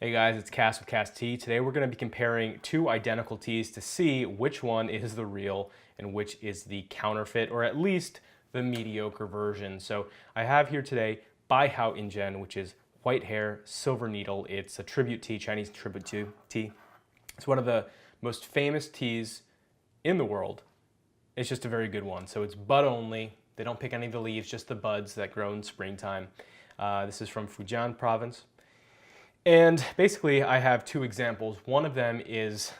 Hey guys, it's Cass with Cass Tea. Today we're going to be comparing two identical teas to see which one is the real and which is the counterfeit, or at least the mediocre version. So I have here today Bai Hao Yin Zhen, which is white hair, silver needle. It's a tribute tea, Chinese tribute tea. It's one of the most famous teas in the world. It's just a very good one. So it's bud only. They don't pick any of the leaves, just the buds that grow in springtime. This is from Fujian province. And basically I have two examples. One of them is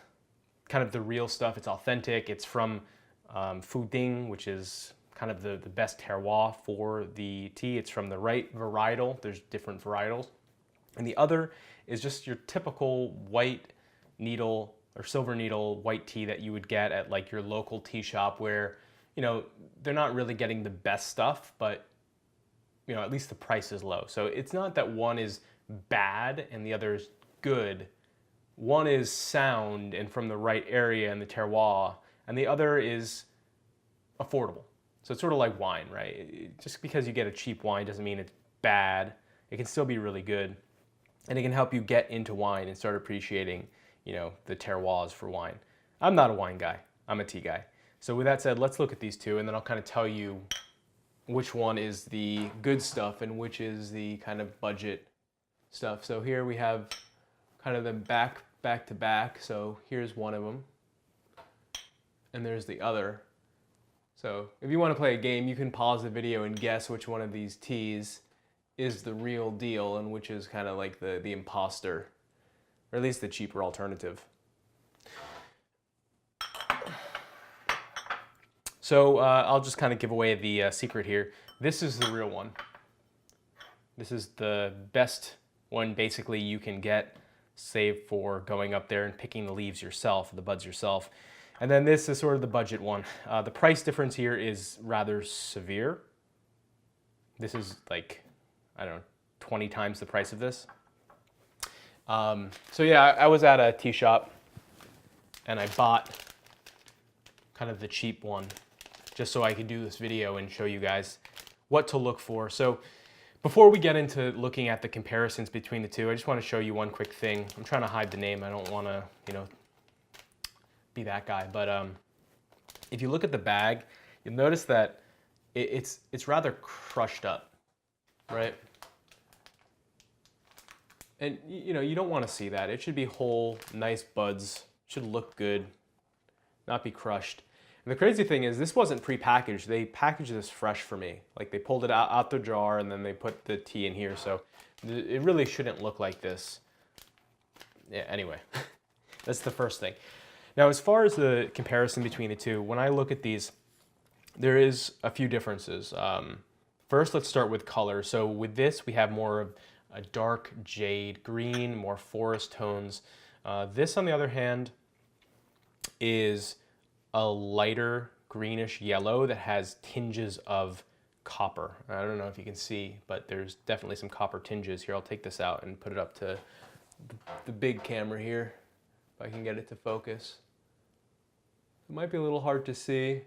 kind of the real stuff. It's authentic. It's from Fuding, which is kind of the best terroir for the tea. It's from the right varietal. There's different varietals. And the other is just your typical white needle or silver needle white tea that you would get at like your local tea shop where, you know, they're not really getting the best stuff, but you know, at least the price is low. So it's not that one is bad and the other is good. One is sound and from the right area and the terroir, and the other is affordable. So it's sort of like wine, right? Just because you get a cheap wine doesn't mean it's bad. It can still be really good, and it can help you get into wine and start appreciating, you know, the terroirs for wine. I'm not a wine guy. I'm a tea guy. So with that said, let's look at these two, and then I'll kind of tell you which one is the good stuff and which is the kind of budget stuff. So here we have kind of them back to back. So here's one of them, and there's the other. So if you want to play a game, you can pause the video and guess which one of these teas is the real deal and which is kind of like the imposter, or at least the cheaper alternative. So I'll just kind of give away the secret here. This is the real one. This is the best one basically you can get, save for going up there and picking the leaves yourself, the buds yourself. And then this is sort of the budget one. The price difference here is rather severe. This is like, I don't know, 20 times the price of this. So yeah, I was at a tea shop and I bought kind of the cheap one just so I could do this video and show you guys what to look for. So before we get into looking at the comparisons between the two, I just want to show you one quick thing. I'm trying to hide the name. I don't want to, you know, be that guy. But if you look at the bag, you'll notice that it's rather crushed up, right? And you know, you don't want to see that. It should be whole, nice buds. It should look good, not be crushed. And the crazy thing is this wasn't pre-packaged. They packaged this fresh for me. Like they pulled it out the jar and then they put the tea in here. So it really shouldn't look like this. Yeah, anyway, that's the first thing. Now, as far as the comparison between the two, when I look at these, there is a few differences. First, let's start with color. So with this, we have more of a dark jade green, more forest tones. This, on the other hand, is a lighter greenish yellow that has tinges of copper. I don't know if you can see, but there's definitely some copper tinges here. I'll take this out and put it up to the big camera here, if I can get it to focus. It might be a little hard to see,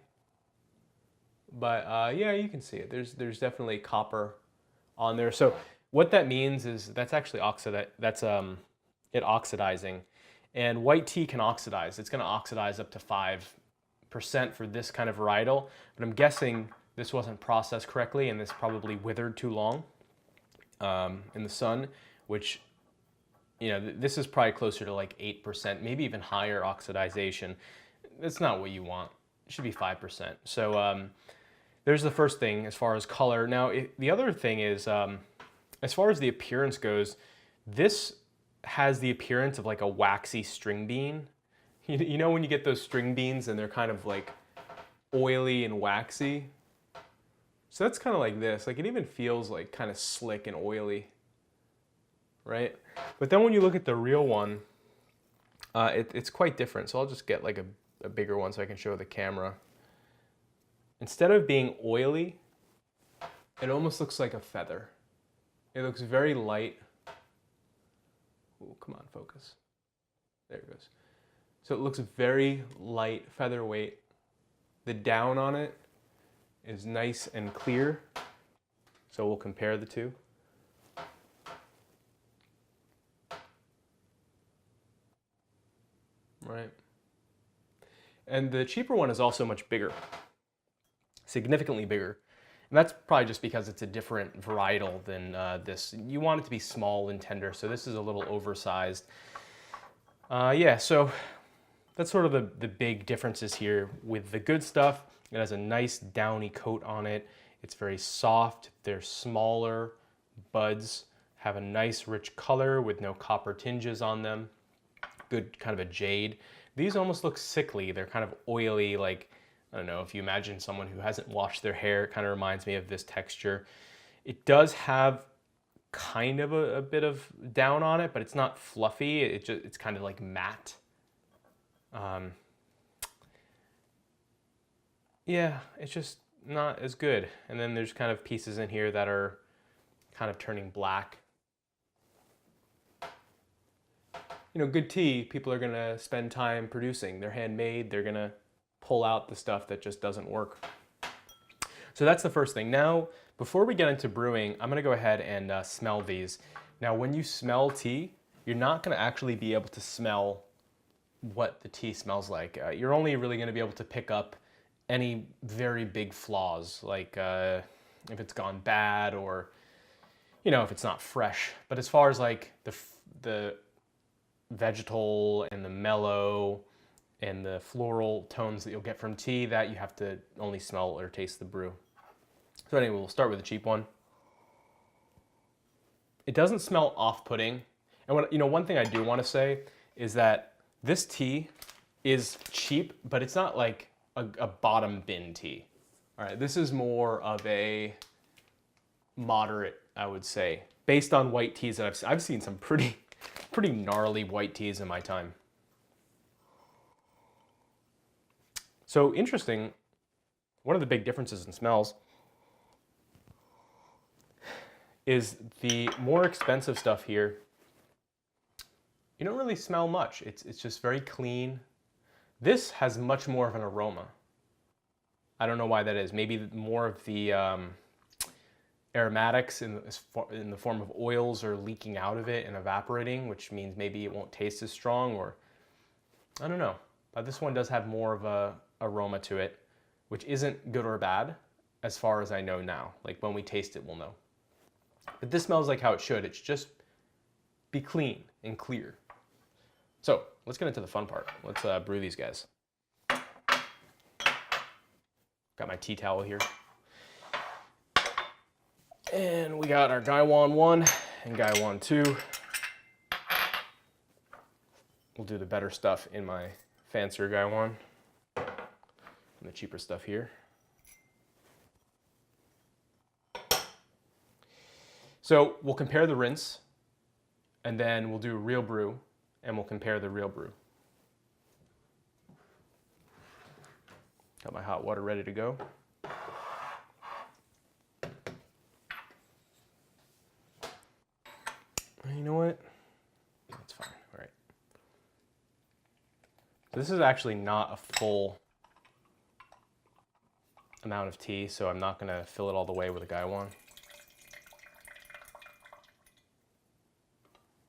but yeah, you can see it. There's definitely copper on there. So what that means is that's actually it oxidizing. And white tea can oxidize. It's going to oxidize up to 5% for this kind of varietal, but I'm guessing this wasn't processed correctly and this probably withered too long in the sun, which, you know, this is probably closer to like 8%, maybe even higher oxidization. That's not what you want. It should be 5%. So there's the first thing as far as color. Now, the other thing is, as far as the appearance goes, this has the appearance of like a waxy string bean. You know when you get those string beans and they're kind of like oily and waxy? So that's kind of like this. Like it even feels like kind of slick and oily, right? But then when you look at the real one, it's quite different. So I'll just get like a bigger one so I can show the camera. Instead of being oily, it almost looks like a feather. It looks very light. Ooh, come on, focus. There it goes. So it looks very light, featherweight. The down on it is nice and clear. So we'll compare the two. right? And the cheaper one is also much bigger, significantly bigger. And that's probably just because it's a different varietal than this. You want it to be small and tender, so this is a little oversized. Yeah, so that's sort of the big differences here. With the good stuff, it has a nice downy coat on it. It's very soft. They're smaller buds, have a nice rich color with no copper tinges on them. Good kind of a jade. These almost look sickly. They're kind of oily, like, I don't know, if you imagine someone who hasn't washed their hair, it kind of reminds me of this texture. It does have kind of a bit of down on it, but it's not fluffy. It's kind of like matte. Yeah, it's just not as good. And then there's kind of pieces in here that are kind of turning black. You know, good tea, people are gonna spend time producing. They're handmade, they're gonna pull out the stuff that just doesn't work. So that's the first thing. Now, before we get into brewing, I'm gonna go ahead and smell these. Now, when you smell tea, you're not gonna actually be able to smell what the tea smells like. You're only really gonna be able to pick up any very big flaws, like if it's gone bad or, you know, if it's not fresh. But as far as like the vegetal and the mellow and the floral tones that you'll get from tea, that you have to only smell or taste the brew. So anyway, we'll start with the cheap one. It doesn't smell off-putting. And what, you know, one thing I do want to say is that this tea is cheap, but it's not like a bottom bin tea. All right, this is more of a moderate, I would say, based on white teas that I've seen some pretty gnarly white teas in my time. So interesting, one of the big differences in smells is the more expensive stuff here, you don't really smell much. It's just very clean. This has much more of an aroma. I don't know why that is. Maybe more of the aromatics in the form of oils are leaking out of it and evaporating, which means maybe it won't taste as strong, or I don't know. But this one does have more of a aroma to it, which isn't good or bad as far as I know now. Like when we taste it, we'll know. But this smells like how it should. It's just be clean and clear. So let's get into the fun part. Let's brew these guys. Got my tea towel here. And we got our Gaiwan 1 and Gaiwan 2. We'll do the better stuff in my fancier Gaiwan and the cheaper stuff here. So we'll compare the rinse, and then we'll do a real brew, and we'll compare the real brew. Got my hot water ready to go. You know what? That's fine. All right. So this is actually not a full amount of tea, so I'm not going to fill it all the way with a Gaiwan.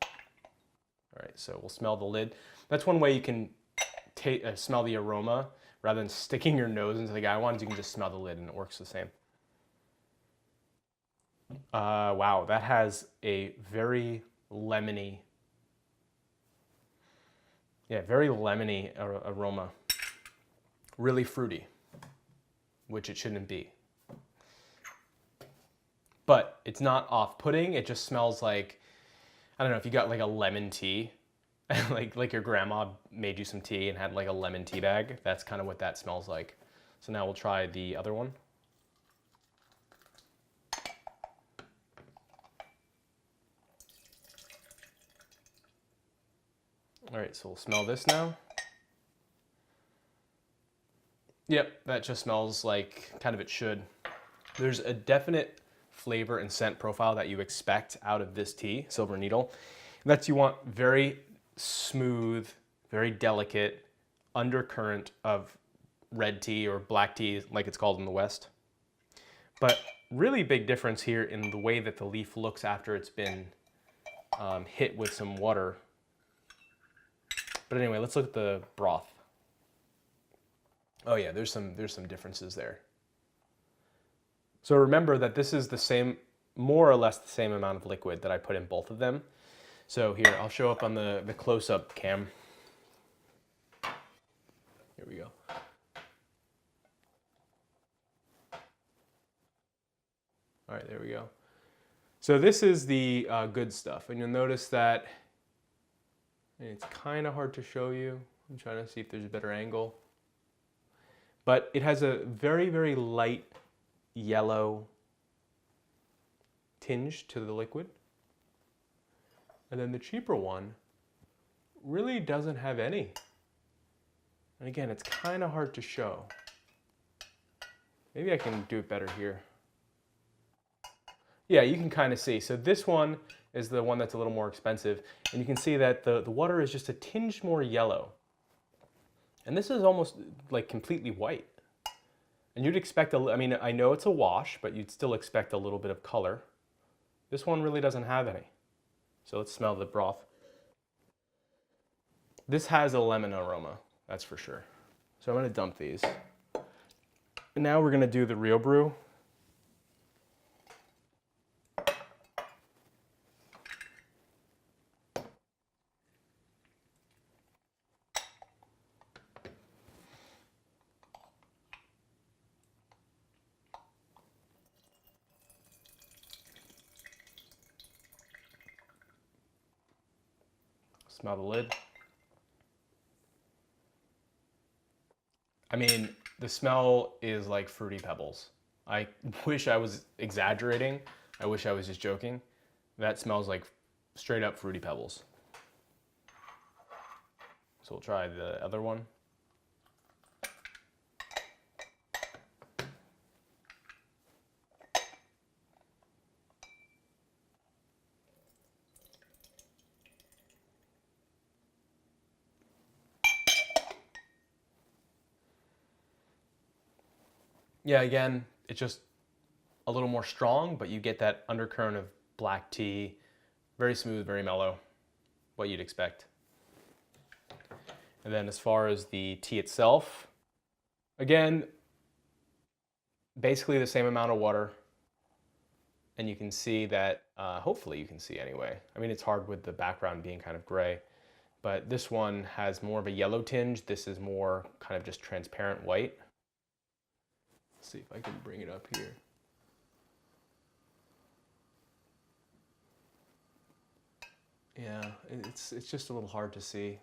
All right, so we'll smell the lid. That's one way you can smell the aroma. Rather than sticking your nose into the Gaiwan, you can just smell the lid and it works the same. Wow, that has a very lemony, very lemony aroma. Really fruity, which it shouldn't be. But it's not off-putting, it just smells like, I don't know, if you got like a lemon tea, like your grandma made you some tea and had like a lemon tea bag, that's kind of what that smells like. So now we'll try the other one. All right, so we'll smell this now. Yep, that just smells like kind of it should. There's a definite flavor and scent profile that you expect out of this tea, Silver Needle. That's you want very smooth, very delicate undercurrent of red tea or black tea like it's called in the West. But really big difference here in the way that the leaf looks after it's been hit with some water. But anyway, let's look at the broth. Oh yeah, there's some differences there. So remember that this is the same, more or less the same amount of liquid that I put in both of them. So here, I'll show up on the close-up cam. Here we go. All right, there we go. So this is the good stuff, and you'll notice that, and it's kind of hard to show you. I'm trying to see if there's a better angle. But it has a very, very light yellow tinge to the liquid. And then the cheaper one really doesn't have any. And again, it's kind of hard to show. Maybe I can do it better here. Yeah, you can kind of see. So this one is the one that's a little more expensive. And you can see that the water is just a tinge more yellow. And this is almost like completely white. And you'd expect, I mean, I know it's a wash, but you'd still expect a little bit of color. This one really doesn't have any. So let's smell the broth. This has a lemon aroma, that's for sure. So I'm gonna dump these. And now we're gonna do the real brew. Smell the lid. I mean, the smell is like Fruity Pebbles. I wish I was exaggerating. I wish I was just joking. That smells like straight up Fruity Pebbles. So we'll try the other one. Yeah, again, it's just a little more strong, but you get that undercurrent of black tea. Very smooth, very mellow, what you'd expect. And then as far as the tea itself, again, basically the same amount of water. And you can see that, hopefully you can see anyway. I mean, it's hard with the background being kind of gray, but this one has more of a yellow tinge. This is more kind of just transparent white. Let's see if I can bring it up here. Yeah, it's just a little hard to see.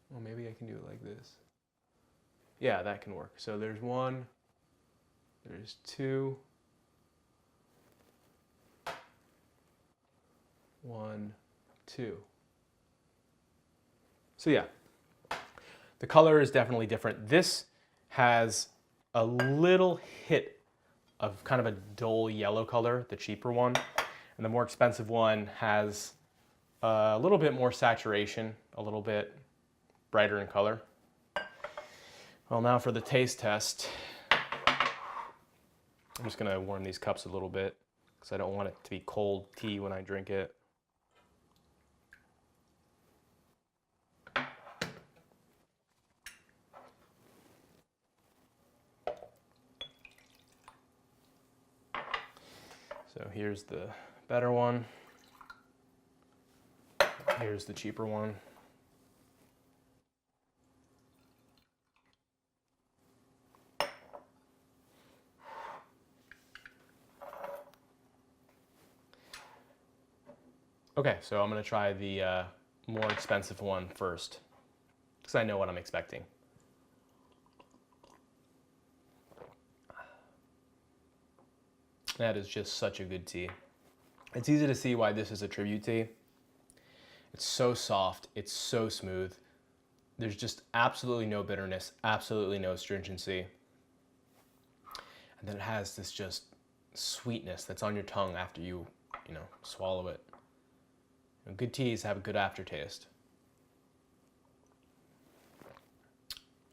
Well, maybe I can do it like this. Yeah, that can work. So there's one, there's two, 1, 2. So yeah, the color is definitely different. This has a little hit of kind of a dull yellow color, the cheaper one. And the more expensive one has a little bit more saturation, a little bit brighter in color. Well, now for the taste test. I'm just gonna warm these cups a little bit because I don't want it to be cold tea when I drink it. So here's the better one. Here's the cheaper one. Okay, so I'm gonna try the more expensive one first, because I know what I'm expecting. That is just such a good tea. It's easy to see why this is a tribute tea. It's so soft, it's so smooth. There's just absolutely no bitterness, absolutely no astringency. And then it has this just sweetness that's on your tongue after you swallow it. Good teas have a good aftertaste.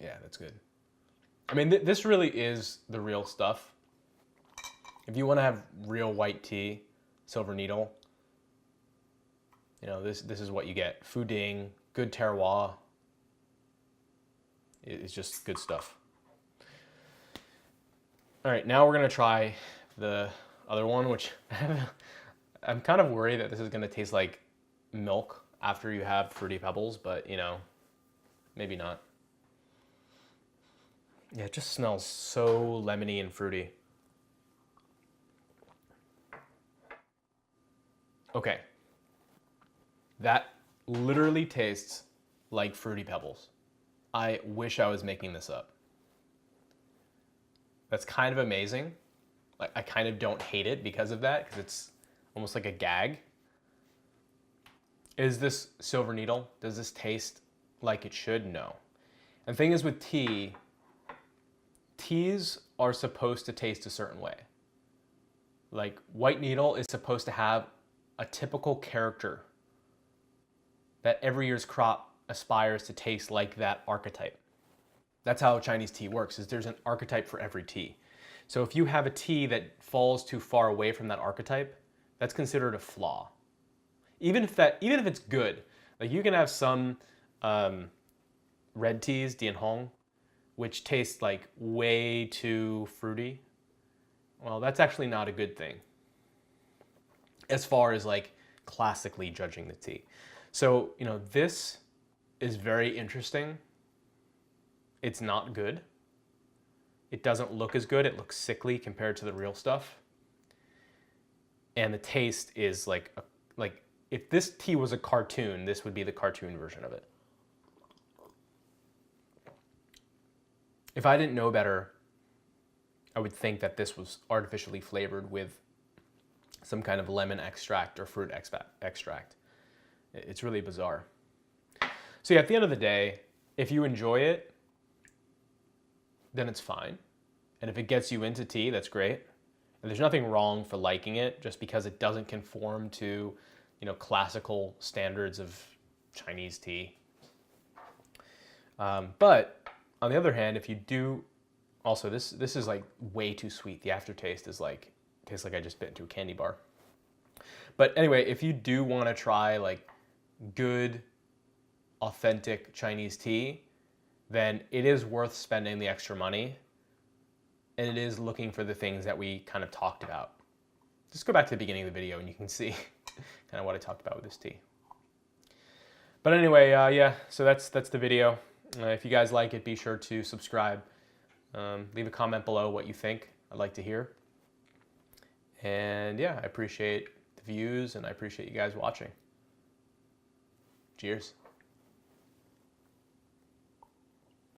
Yeah, that's good. I mean, this really is the real stuff. If you want to have real white tea, Silver Needle, You know, this is what you get. Fuding, good terroir. It's just good stuff. All right, now we're gonna try the other one, which I'm kind of worried that this is gonna taste like milk after you have Fruity Pebbles, but you know, maybe not. Yeah, it just smells so lemony and fruity. Okay. That literally tastes like Fruity Pebbles. I wish I was making this up. That's kind of amazing. Like, I kind of don't hate it because of that, because it's almost like a gag. Is this Silver Needle? Does this taste like it should? No. And the thing is with tea, teas are supposed to taste a certain way. Like White Needle is supposed to have a typical character that every year's crop aspires to taste like that archetype. That's how Chinese tea works, is there's an archetype for every tea. So if you have a tea that falls too far away from that archetype, that's considered a flaw. Even if it's good, like you can have some red teas, Dian Hong, which taste like way too fruity. Well, that's actually not a good thing as far as like classically judging the tea. So, you know, this is very interesting. It's not good. It doesn't look as good. It looks sickly compared to the real stuff. And the taste is like if this tea was a cartoon, this would be the cartoon version of it. If I didn't know better, I would think that this was artificially flavored with some kind of lemon extract or fruit extract. It's really bizarre. So yeah, at the end of the day, if you enjoy it, then it's fine. And if it gets you into tea, that's great. And there's nothing wrong for liking it just because it doesn't conform to, you know, classical standards of Chinese tea. But on the other hand, if you do, also this is like way too sweet. The aftertaste is like, tastes like I just bit into a candy bar. But anyway, if you do want to try like good, authentic Chinese tea, then it is worth spending the extra money. And it is looking for the things that we kind of talked about. Just go back to the beginning of the video and you can see kind of what I talked about with this tea. But anyway, yeah, so that's the video. If you guys like it, be sure to subscribe. Leave a comment below what you think. I'd like to hear. And yeah, I appreciate the views and I appreciate you guys watching. Cheers.